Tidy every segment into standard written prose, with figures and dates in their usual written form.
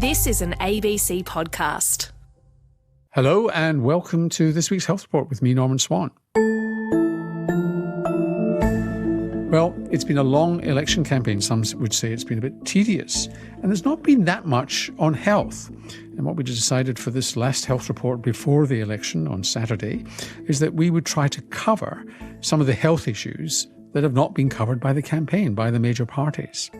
This is an ABC podcast. Hello and welcome to this week's Health Report with me, Norman Swan. Well, it's been a long election campaign. Some would say it's been a bit tedious. And there's not been that much on health. And what we decided for this last health report before the election on Saturday is that we would try to cover some of the health issues that have not been covered by the campaign, by the major parties.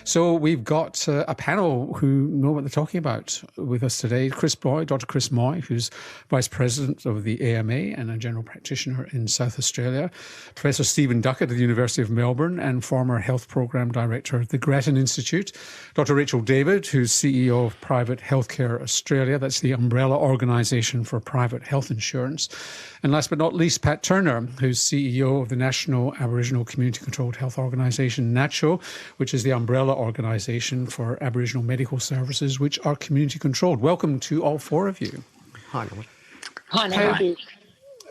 So we've got a panel who know what they're talking about with us today. Dr. Chris Moy, who's Vice President of the AMA and a General Practitioner in South Australia. Professor Stephen Duckett of the University of Melbourne and former Health Programme Director of the Grattan Institute. Dr. Rachel David, who's CEO of Private Healthcare Australia. That's the umbrella organisation for private health insurance. And last but not least, Pat Turner, who's CEO of the National Aboriginal Community Controlled Health Organisation, NACCHO, which is the umbrella organisation for Aboriginal medical services, which are community controlled. Welcome to all four of you. Hi, Norman. Hi, Norman.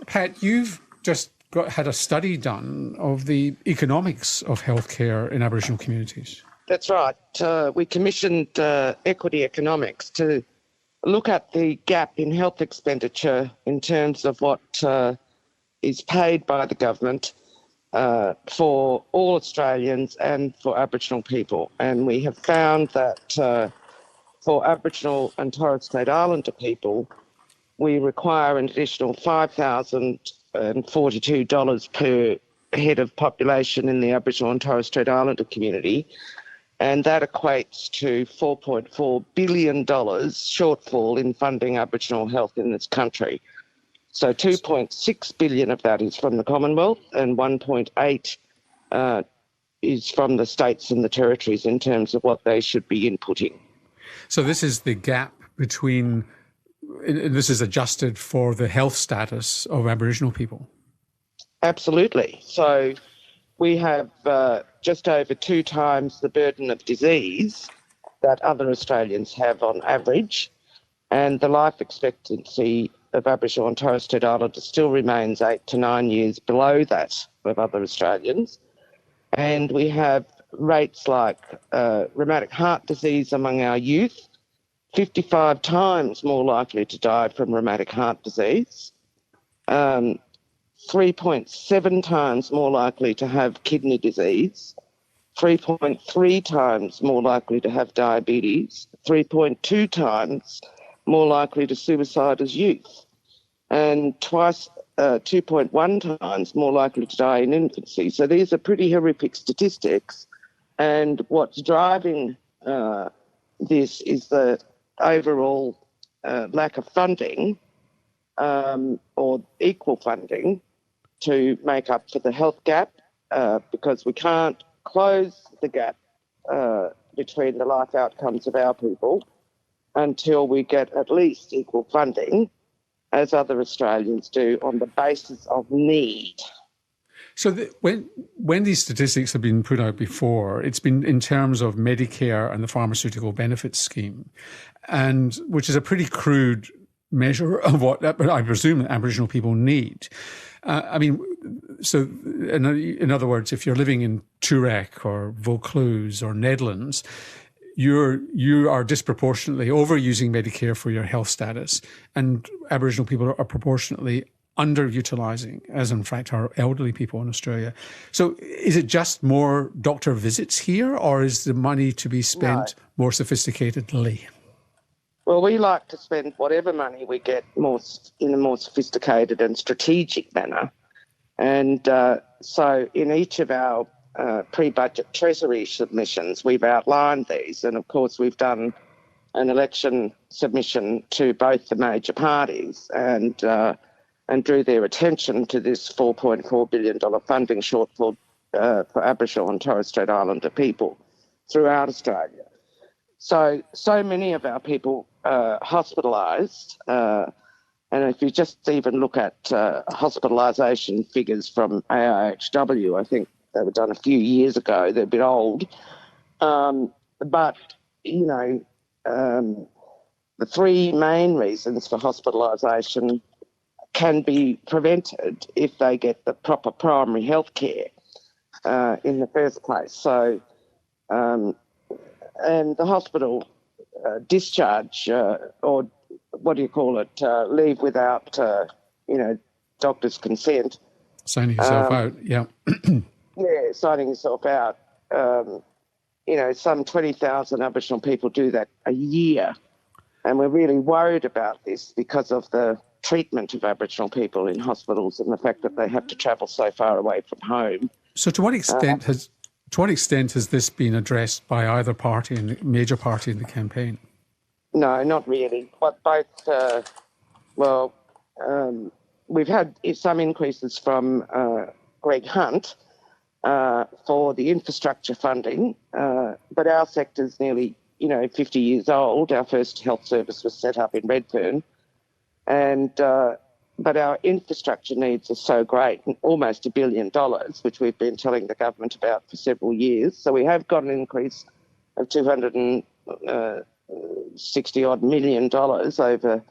Pat, you've just had a study done of the economics of healthcare in Aboriginal communities. That's right. We commissioned Equity Economics to look at the gap in health expenditure in terms of what is paid by the government for all Australians and for Aboriginal people. And we have found that for Aboriginal and Torres Strait Islander people, we require an additional $5,042 per head of population in the Aboriginal and Torres Strait Islander community. And that equates to $4.4 billion shortfall in funding Aboriginal health in this country. So $2.6 billion of that is from the Commonwealth and $1.8 is from the states and the territories in terms of what they should be inputting. So this is the gap between, and this is adjusted for the health status of Aboriginal people? Absolutely. So we have just over 2 times the burden of disease that other Australians have on average, and the life expectancy of Aboriginal and Torres Strait Islanders still remains 8 to 9 years below that of other Australians. And we have rates like rheumatic heart disease among our youth, 55 times more likely to die from rheumatic heart disease, 3.7 times more likely to have kidney disease, 3.3 times more likely to have diabetes, 3.2 times more likely to suicide as youth, and 2.1 times more likely to die in infancy. So these are pretty horrific statistics. And what's driving this is the overall lack of funding or equal funding to make up for the health gap because we can't close the gap between the life outcomes of our people until we get at least equal funding as other Australians do on the basis of need. So when these statistics have been put out before, it's been in terms of Medicare and the pharmaceutical benefits scheme, and which is a pretty crude measure of what I presume Aboriginal people need. So in other words, if you're living in Toorak or Vaucluse or Nedlands, you are disproportionately overusing Medicare for your health status, and Aboriginal people are proportionately underutilising, as in fact are elderly people in Australia. So is it just more doctor visits here, or is the money to be spent more sophisticatedly? Well, we like to spend whatever money we get in a more sophisticated and strategic manner. And so in each of our pre-budget Treasury submissions, we've outlined these. And, of course, we've done an election submission to both the major parties and drew their attention to this $4.4 billion funding shortfall for Aboriginal and Torres Strait Islander people throughout Australia. So many of our people hospitalised, and if you just even look at hospitalisation figures from AIHW, I think they were done a few years ago, they're a bit old, but, you know, the 3 main reasons for hospitalisation can be prevented if they get the proper primary health care in the first place. So, and the hospital discharge or what do you call it, leave without, doctor's consent. Signing yourself out, yeah. Yeah, signing yourself out. Some 20,000 Aboriginal people do that a year. And we're really worried about this because of the treatment of Aboriginal people in hospitals and the fact that they have to travel so far away from home. So to what extent has this been addressed by either party, in the major party in the campaign? No, not really. But both, we've had some increases from Greg Hunt for the infrastructure funding, but our sector's nearly 50 years old. Our first health service was set up in Redfern, but our infrastructure needs are so great, almost $1 billion, which we've been telling the government about for several years. So we have got an increase of $260 odd million over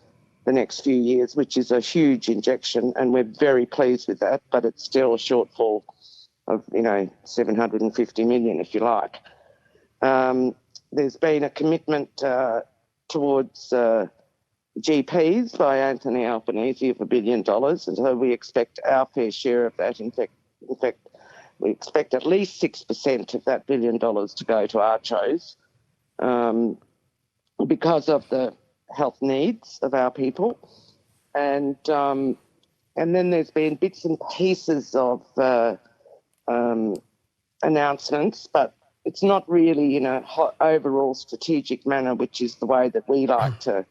the next few years, which is a huge injection, and we're very pleased with that, but it's still a shortfall of, 750 million, if you like. There's been a commitment towards GPs by Anthony Albanese of $1 billion, and so we expect our fair share of that. In fact, we expect at least 6% of that $1 billion to go to ARCHOs because of the health needs of our people. And then there's been bits and pieces of announcements, but it's not really in a overall strategic manner, which is the way that we like to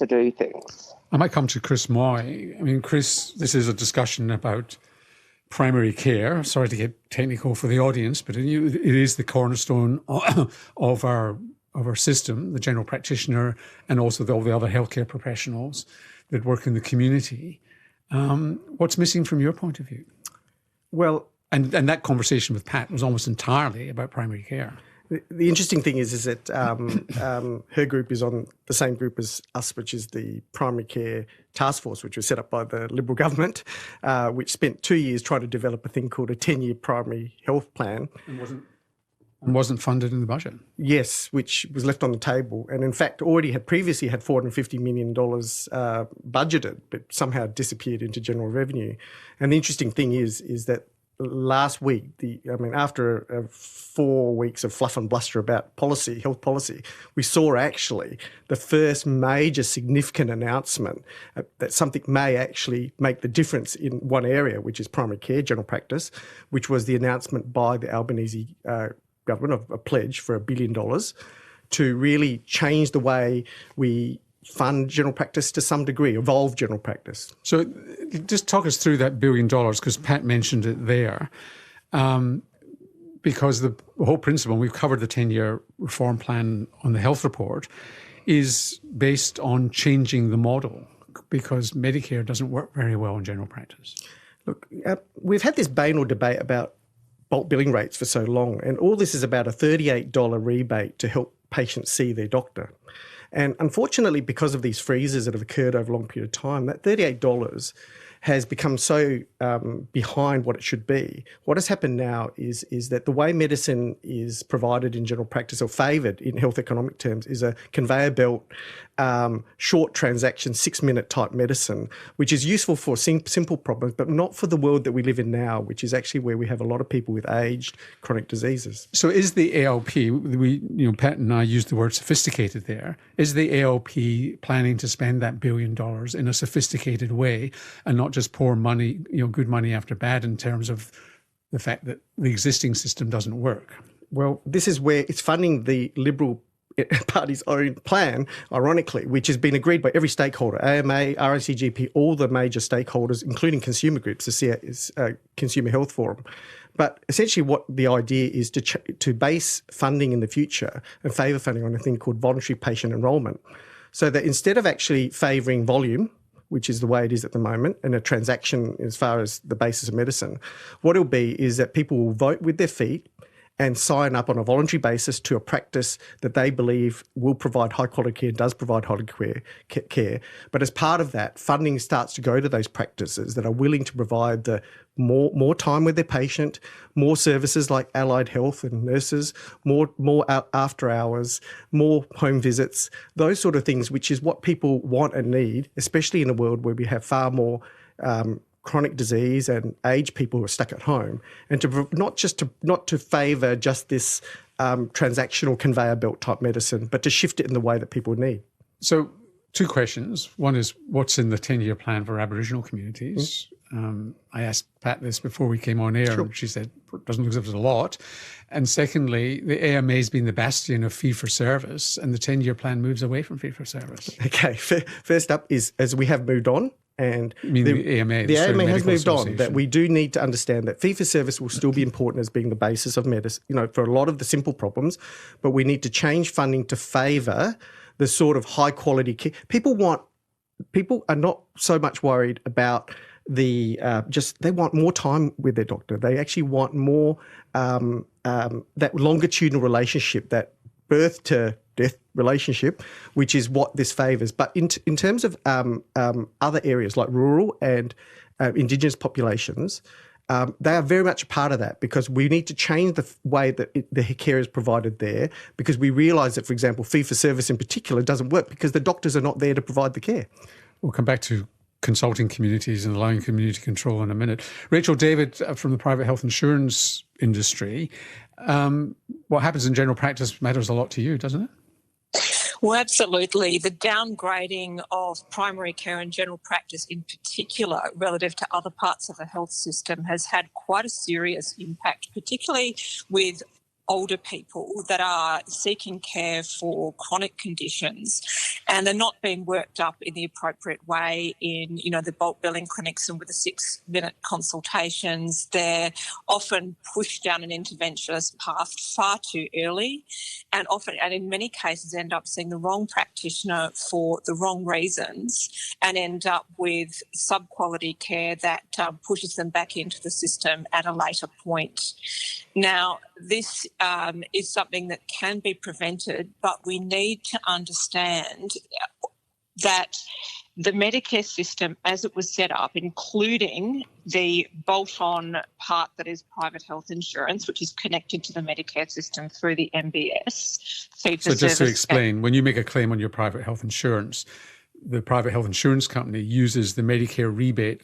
do things. I might come to Chris Moy. I mean, Chris, this is a discussion about primary care. Sorry to get technical for the audience, but it is the cornerstone of our system, the general practitioner, and also all the other healthcare professionals that work in the community. What's missing from your point of view? Well, and that conversation with Pat was almost entirely about primary care. The interesting thing is that her group is on the same group as us, which is the Primary Care Task Force, which was set up by the Liberal government, which spent 2 years trying to develop a thing called a 10-year primary health plan. And wasn't funded in the budget. Yes, which was left on the table, and in fact already had previously had $450 million budgeted, but somehow disappeared into general revenue. And the interesting thing is that last week, after 4 weeks of fluff and bluster about health policy, we saw actually the first major significant announcement that something may actually make the difference in one area, which is primary care, general practice, which was the announcement by the Albanese government of a pledge for $1 billion to really change the way we fund general practice to some degree, evolve general practice. So just talk us through that $1 billion, because Pat mentioned it there. Because the whole principle, we've covered the 10-year reform plan on the health report, is based on changing the model, because Medicare doesn't work very well in general practice. Look, we've had this banal debate about bulk billing rates for so long, and all this is about a $38 rebate to help patients see their doctor. And unfortunately, because of these freezes that have occurred over a long period of time, that $38 has become so behind what it should be. What has happened now is that the way medicine is provided in general practice, or favoured in health economic terms, is a conveyor belt, short transaction, 6-minute type medicine, which is useful for simple problems, but not for the world that we live in now, which is actually where we have a lot of people with aged chronic diseases. So is the ALP, Pat and I used the word sophisticated there, is the ALP planning to spend that $1 billion in a sophisticated way and not just pour money, good money after bad, in terms of the fact that the existing system doesn't work? Well, this is where it's funding the Liberal Party's own plan, ironically, which has been agreed by every stakeholder, AMA, RACGP, all the major stakeholders, including consumer groups, the Consumer Health Forum. But essentially what the idea is to base funding in the future and favour funding on a thing called voluntary patient enrolment, so that instead of actually favouring volume, which is the way it is at the moment, and a transaction as far as the basis of medicine, what it'll be is that people will vote with their feet, and sign up on a voluntary basis to a practice that they believe will provide high-quality care, does provide high-quality care. But as part of that, funding starts to go to those practices that are willing to provide the more time with their patient, more services like allied health and nurses, more after hours, more home visits, those sort of things, which is what people want and need, especially in a world where we have far more chronic disease and aged people who are stuck at home, and to not to favour just this transactional conveyor belt type medicine, but to shift it in the way that people need. So, two questions. One is, what's in the 10-year plan for Aboriginal communities? I asked Pat this before we came on air, and she said it doesn't look as if there's a lot. And secondly, the AMA has been the bastion of fee-for-service, and the 10-year plan moves away from fee-for-service. Okay, first up is, as we have moved on, and the AMA. The AMA has moved on, that we do need to understand that fee-for-service will still be important as being the basis of medicine, for a lot of the simple problems, but we need to change funding to favour the sort of high-quality care. People are not so much worried about they want more time with their doctor. They actually want more that longitudinal relationship, that birth to death relationship, which is what this favours. But in terms of other areas like rural and Indigenous populations, they are very much a part of that, because we need to change the way that the care is provided there, because we realise that, for example, fee-for-service in particular doesn't work because the doctors are not there to provide the care. We'll come back to consulting communities and allowing community control in a minute. Rachel David from the private health insurance industry. What happens in general practice matters a lot to you, doesn't it? Well, absolutely. The downgrading of primary care and general practice in particular relative to other parts of the health system has had quite a serious impact, particularly with older people that are seeking care for chronic conditions, and they're not being worked up in the appropriate way in, the bulk billing clinics and with the 6-minute consultations. They're often pushed down an interventionist path far too early, and in many cases end up seeing the wrong practitioner for the wrong reasons, and end up with sub-quality care that pushes them back into the system at a later point. Now, this is something that can be prevented, but we need to understand that the Medicare system, as it was set up, including the bolt-on part that is private health insurance, which is connected to the Medicare system through the MBS. So just to explain, when you make a claim on your private health insurance, the private health insurance company uses the Medicare rebate.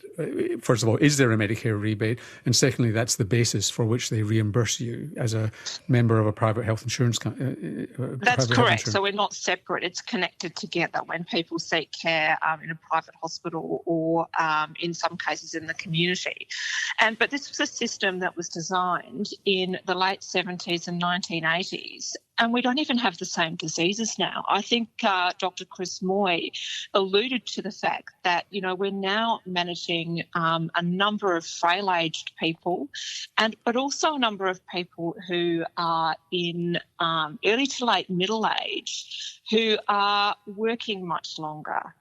First of all, is there a Medicare rebate? And secondly, that's the basis for which they reimburse you as a member of a private health insurance company. That's correct. So we're not separate. It's connected together when people seek care in a private hospital or in some cases in the community. But this was a system that was designed in the late 70s and 1980s. And we don't even have the same diseases now. I think Dr. Chris Moy alluded to the fact that, we're now managing a number of frail-aged people, but also a number of people who are in early to late middle age who are working much longer.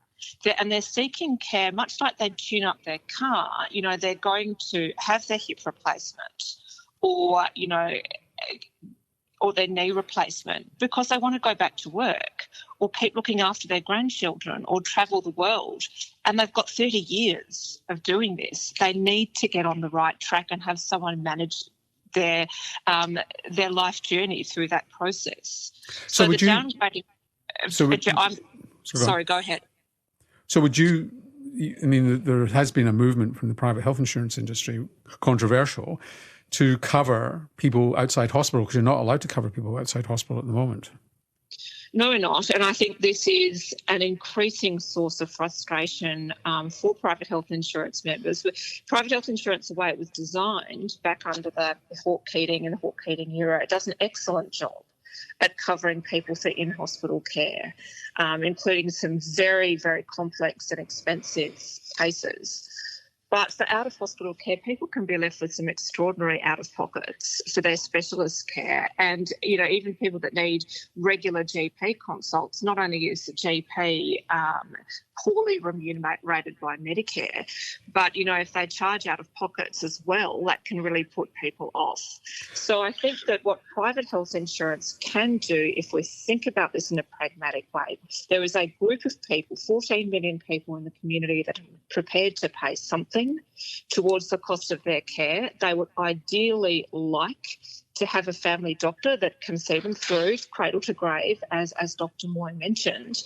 And they're seeking care, much like they tune up their car. They're going to have their hip replacement or their knee replacement because they want to go back to work or keep looking after their grandchildren or travel the world. And they've got 30 years of doing this. They need to get on the right track and have someone manage their life journey through that process. So the downgrading... Sorry, go ahead. So would you... there has been a movement from the private health insurance industry, controversial, to cover people outside hospital, because you're not allowed to cover people outside hospital at the moment. No, we're not. And I think this is an increasing source of frustration for private health insurance members. Private health insurance, the way it was designed back under the Hawke-Keating and the Hawke-Keating era, it does an excellent job at covering people for in-hospital care, including some very, very complex and expensive cases. But for out-of-hospital care, people can be left with some extraordinary out-of-pockets for their specialist care. And, even people that need regular GP consults, not only is the GP poorly remunerated by Medicare, but, if they charge out-of-pockets as well, that can really put people off. So I think that what private health insurance can do, if we think about this in a pragmatic way, there is a group of people, 14 million people in the community that are prepared to pay something towards the cost of their care. They would ideally like to have a family doctor that can see them through cradle to grave, as Dr. Moy mentioned.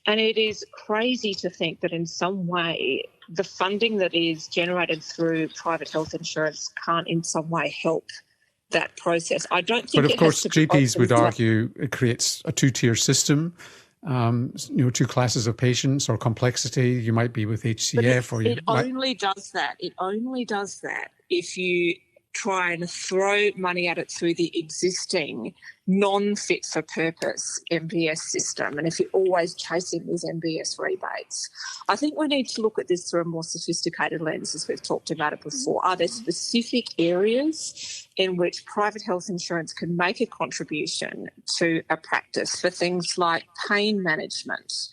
And it is crazy to think that in some way the funding that is generated through private health insurance can't in some way help that process. I don't think. But of course, GPs would argue it creates a two-tier system. Two classes of patients or complexity. You might be with HCF, or it only does that. It only does that if you try and throw money at it through the existing non-fit for purpose MBS system, and if you're always chasing these MBS rebates. I think we need to look at this through a more sophisticated lens, as we've talked about it before. Are there specific areas in which private health insurance can make a contribution to a practice for things like pain management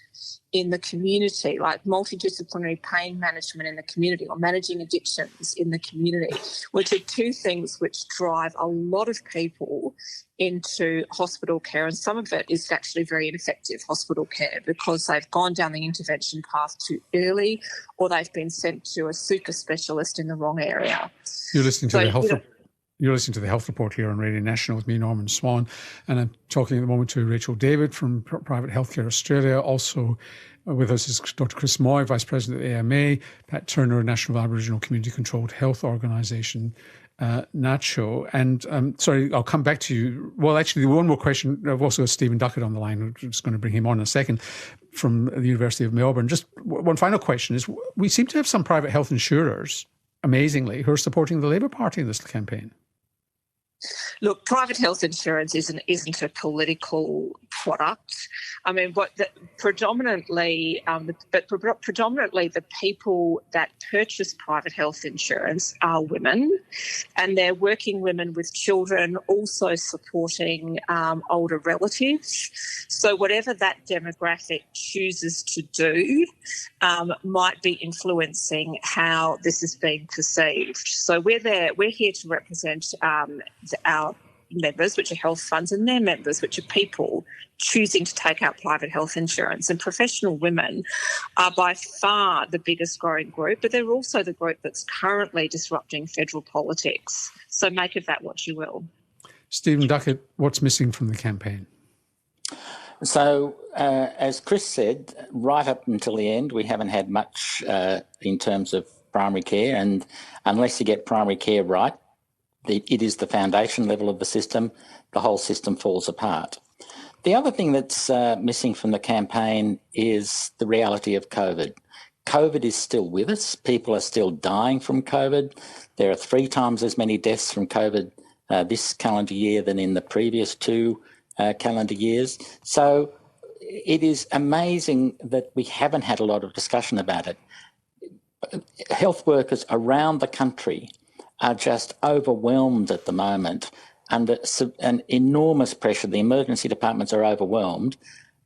in the community, like multidisciplinary pain management in the community, or managing addictions in the community, which are two things which drive a lot of people into hospital care, and some of it is actually very ineffective hospital care because they've gone down the intervention path too early, or they've been sent to a super specialist in the wrong area. You're listening to You're listening to the Health Report here on Radio National with me, Norman Swan, and I'm talking at the moment to Rachel David from Private Healthcare Australia. Also with us is Dr. Chris Moy, Vice President of the AMA, Pat Turner, National Aboriginal Community Controlled Health Organisation, NACCHO. And sorry, I'll come back to you. Well, actually, one more question. I've also got Stephen Duckett on the line. I'm just going to bring him on in a second, from the University of Melbourne. Just one final question is, we seem to have some private health insurers, amazingly, who are supporting the Labour Party in this campaign. Look, private health insurance isn't a political product. I mean, predominantly the people that purchase private health insurance are women, and they're working women with children, also supporting older relatives. So whatever that demographic chooses to do might be influencing how this is being perceived. So we're here to represent our members, which are health funds, and their members, which are people choosing to take out private health insurance. And professional women are by far the biggest growing group, but they're also the group that's currently disrupting federal politics. So make of that what you will. Stephen Duckett, what's missing from the campaign? So, as Chris said, right up until the end, we haven't had much in terms of primary care, and unless you get primary care right, it is the foundation level of the system. The whole system falls apart. The other thing that's missing from the campaign is the reality of COVID. COVID is still with us. People are still dying from COVID. There are 3 times as many deaths from COVID this calendar year than in the previous 2 calendar years. So it is amazing that we haven't had a lot of discussion about it. Health workers around the country are just overwhelmed at the moment under an enormous pressure. The emergency departments are overwhelmed,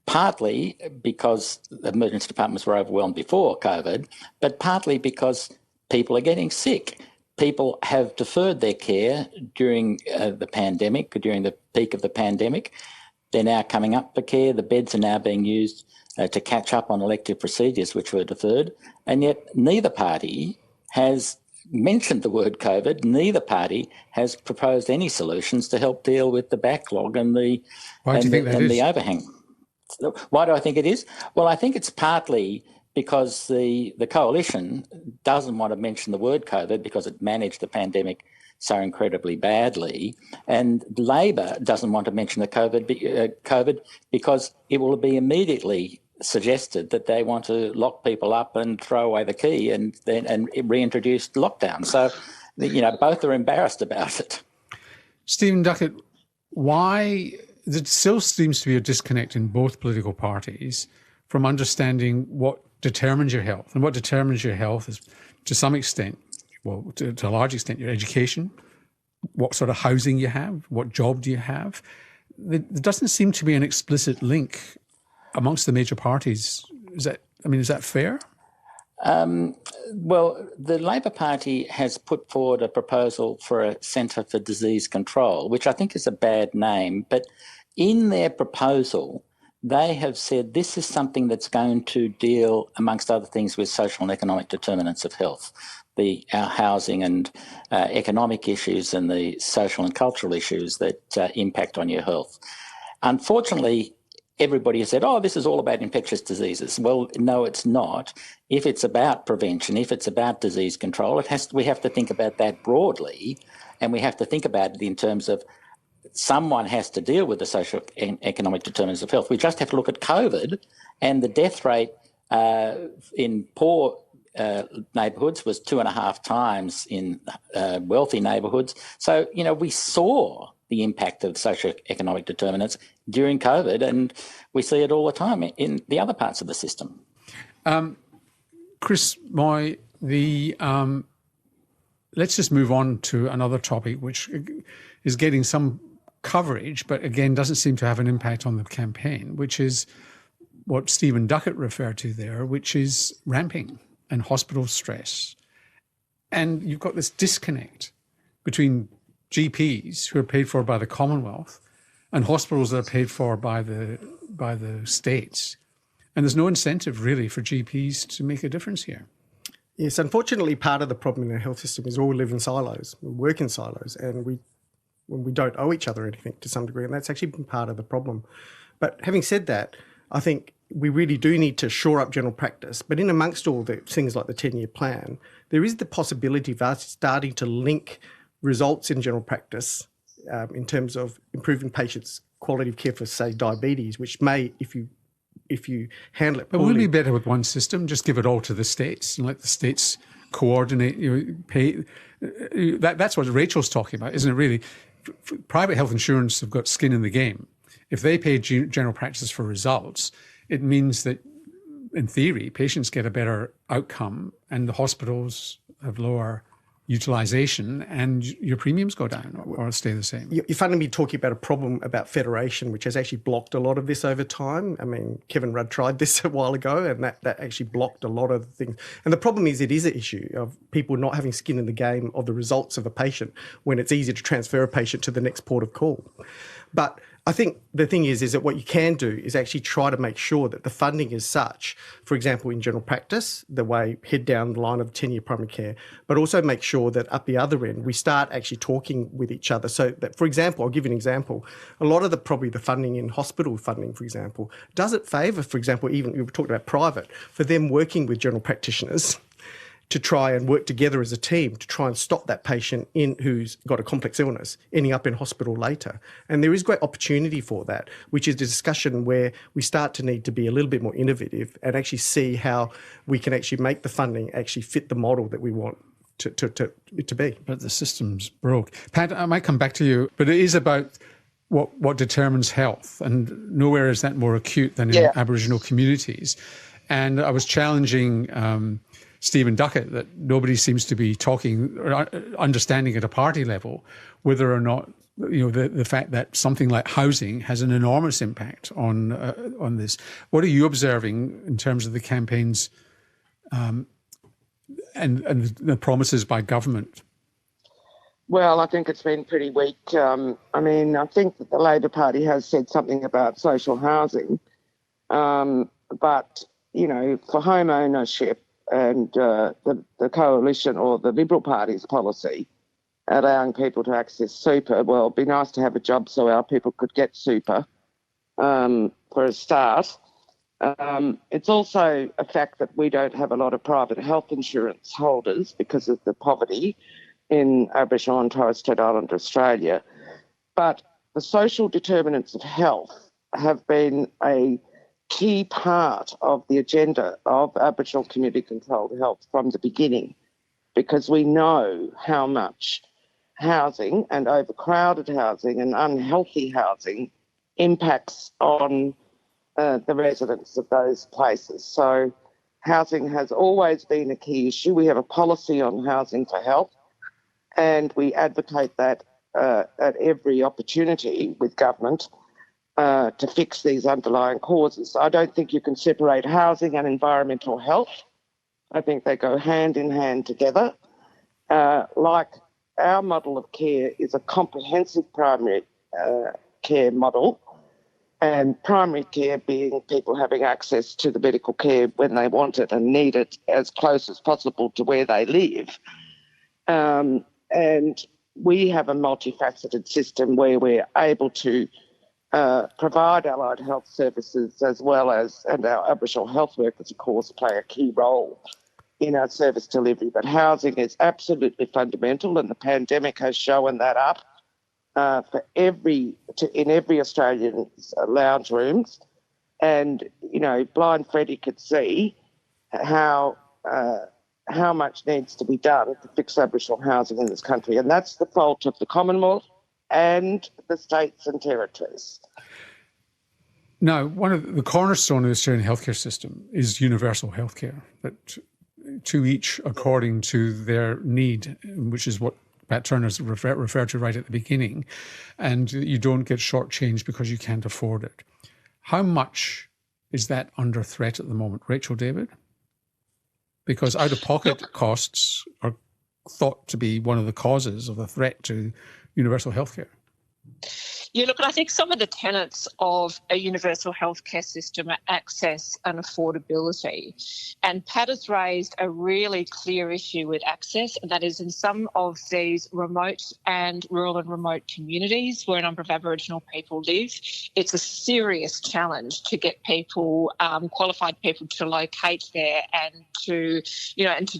partly because the emergency departments were overwhelmed before COVID, but partly because people are getting sick. People have deferred their care during the pandemic, during the peak of the pandemic. They're now coming up for care. The beds are now being used to catch up on elective procedures which were deferred, and yet neither party has mentioned the word COVID. Neither party has proposed any solutions to help deal with the backlog and the overhang. Why do I think it is? Well, I think it's partly because the coalition doesn't want to mention the word COVID because it managed the pandemic so incredibly badly, and Labor doesn't want to mention the COVID because it will be immediately suggested that they want to lock people up and throw away the key and reintroduce lockdown. So, both are embarrassed about it. Stephen Duckett, why there still seems to be a disconnect in both political parties from understanding what determines your health, and what determines your health is to some extent, well, to a large extent, your education, what sort of housing you have, what job do you have. There doesn't seem to be an explicit link amongst the major parties. Is that fair? Well, the Labor Party has put forward a proposal for a Centre for Disease Control, which I think is a bad name. But in their proposal, they have said this is something that's going to deal, amongst other things, with social and economic determinants of health, our housing and economic issues and the social and cultural issues that impact on your health. Unfortunately, everybody has said, this is all about infectious diseases. Well, no, it's not. If it's about prevention, if it's about disease control, we have to think about that broadly, and we have to think about it in terms of someone has to deal with the social and economic determinants of health. We just have to look at COVID, and the death rate in poor neighbourhoods was 2.5 times in wealthy neighbourhoods. So, we saw the impact of socio-economic determinants during COVID, and we see it all the time in the other parts of the system. Chris Moy, let's just move on to another topic which is getting some coverage, but again doesn't seem to have an impact on the campaign, which is what Stephen Duckett referred to there, which is ramping and hospital stress. And you've got this disconnect between GPs who are paid for by the Commonwealth and hospitals that are paid for by the states. And there's no incentive really for GPs to make a difference here. Yes, unfortunately, part of the problem in our health system is all live in silos, we work in silos, and we don't owe each other anything to some degree, and that's actually been part of the problem. But having said that, I think we really do need to shore up general practice. But in amongst all the things like the 10-year plan, there is the possibility of us starting to link results in general practice in terms of improving patients' quality of care for, say, diabetes, which may, if you handle it poorly. But wouldn't it be better with one system? Just give it all to the states and let the states coordinate, pay. That's what Rachel's talking about, isn't it really? Private health insurance have got skin in the game. If they pay general practice for results, it means that, in theory, patients get a better outcome and the hospitals have lower utilisation and your premiums go down or stay the same. You're fundamentally talking about a problem about federation, which has actually blocked a lot of this over time. I mean, Kevin Rudd tried this a while ago, and that actually blocked a lot of things. And the problem is it is an issue of people not having skin in the game of the results of a patient when it's easy to transfer a patient to the next port of call. But I think the thing is that what you can do is actually try to make sure that the funding is such, for example, in general practice, the way head down the line of 10-year primary care, but also make sure that up the other end, we start actually talking with each other. So that, for example, I'll give you an example. A lot of the funding in hospital funding, for example, does it favour, for example, even we were talking about private, for them working with general practitioners to try and work together as a team to try and stop that patient who's got a complex illness ending up in hospital later. And there is great opportunity for that, which is a discussion where we start to need to be a little bit more innovative and actually see how we can actually make the funding actually fit the model that we want to be. But the system's broke. Pat, I might come back to you, but it is about what determines health, and nowhere is that more acute than in Aboriginal communities. And I was challenging Stephen Duckett that nobody seems to be talking or understanding at a party level whether or not the fact that something like housing has an enormous impact on this. What are you observing in terms of the campaigns and the promises by government? Well, I think it's been pretty weak. I think that the Labor Party has said something about social housing, but for home ownership, and the coalition or the Liberal Party's policy allowing people to access super, well, it'd be nice to have a job so our people could get super for a start. It's also a fact that we don't have a lot of private health insurance holders because of the poverty in Aboriginal and Torres Strait Islander Australia. But the social determinants of health have been a key part of the agenda of Aboriginal community-controlled health from the beginning, because we know how much housing and overcrowded housing and unhealthy housing impacts on the residents of those places. So Housing has always been a key issue. We have a policy on housing for health, and we advocate that at every opportunity with government to fix these underlying causes. I don't think you can separate housing and environmental health. I think they go hand in hand together. Like our model of care is a comprehensive primary care model, and primary care being people having access to the medical care when they want it and need it as close as possible to where they live. And we have a multifaceted system where we're able to provide allied health services as well as, and our Aboriginal health workers, of course, play a key role in our service delivery. But housing is absolutely fundamental, and the pandemic has shown that up in every Australian's lounge rooms. And, you know, blind Freddie could see how much needs to be done to fix Aboriginal housing in this country. And that's the fault of the Commonwealth and the states and territories. Now, one of the cornerstone of the Australian healthcare system is universal healthcare, that to each according to their need, which is what Pat Turner's referred to right at the beginning, and you don't get shortchanged because you can't afford it. How much is that under threat at the moment? Rachel David? Because out-of-pocket costs are thought to be one of the causes of the threat to universal healthcare. Yeah, look, I think some of the tenets of a universal healthcare system are access and affordability. And Pat has raised a really clear issue with access, and that is in some of these remote and rural and remote communities where a number of Aboriginal people live, it's a serious challenge to get people, qualified people, to locate there and to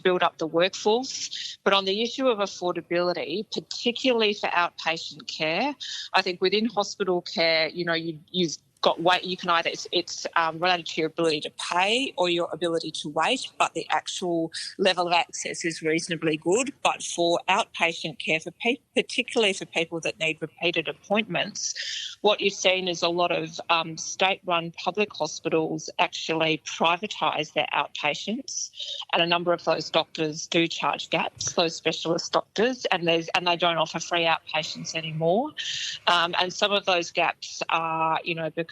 build up the workforce. But on the issue of affordability, particularly for outpatient care, I think within hospital care, you've got wait. You can either it's related to your ability to pay or your ability to wait, but the actual level of access is reasonably good. But for outpatient care, particularly for people that need repeated appointments, what you've seen is a lot of state-run public hospitals actually privatise their outpatients, and a number of those doctors do charge gaps, those specialist doctors, and they don't offer free outpatients anymore. And some of those gaps are,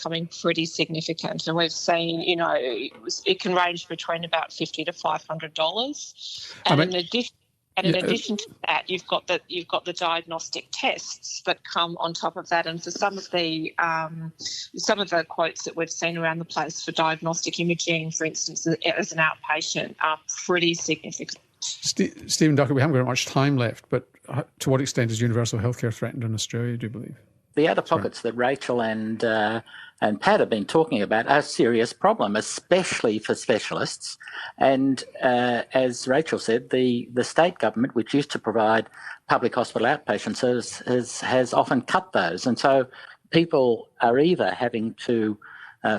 becoming pretty significant. And we've seen, it can range between about $50 to $500. And in addition to that, you've got the diagnostic tests that come on top of that. And for some of the quotes that we've seen around the place for diagnostic imaging, for instance, as an outpatient, are pretty significant. Stephen Duckett, we haven't got much time left, but to what extent is universal healthcare threatened in Australia, do you believe? The out-of-pockets that Rachel and Pat have been talking about are a serious problem, especially for specialists. And as Rachel said, the state government, which used to provide public hospital outpatient services, has often cut those. And so people are either having to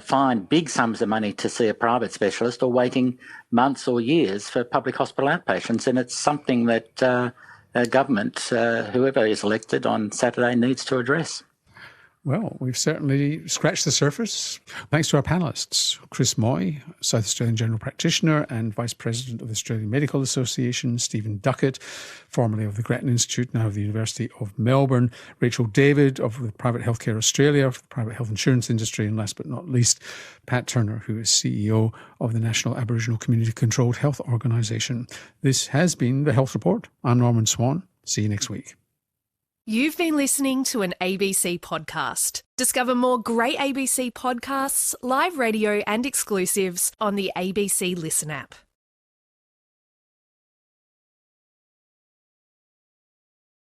find big sums of money to see a private specialist or waiting months or years for public hospital outpatients. And it's something that government, whoever is elected on Saturday, needs to address. Well, we've certainly scratched the surface. Thanks to our panellists, Chris Moy, South Australian General Practitioner and Vice President of the Australian Medical Association, Stephen Duckett, formerly of the Grattan Institute, now of the University of Melbourne, Rachel David of the Private Healthcare Australia, of the private health insurance industry, and last but not least, Pat Turner, who is CEO of the National Aboriginal Community Controlled Health Organisation. This has been The Health Report. I'm Norman Swan. See you next week. You've been listening to an ABC podcast. Discover more great ABC podcasts, live radio and exclusives on the ABC Listen app.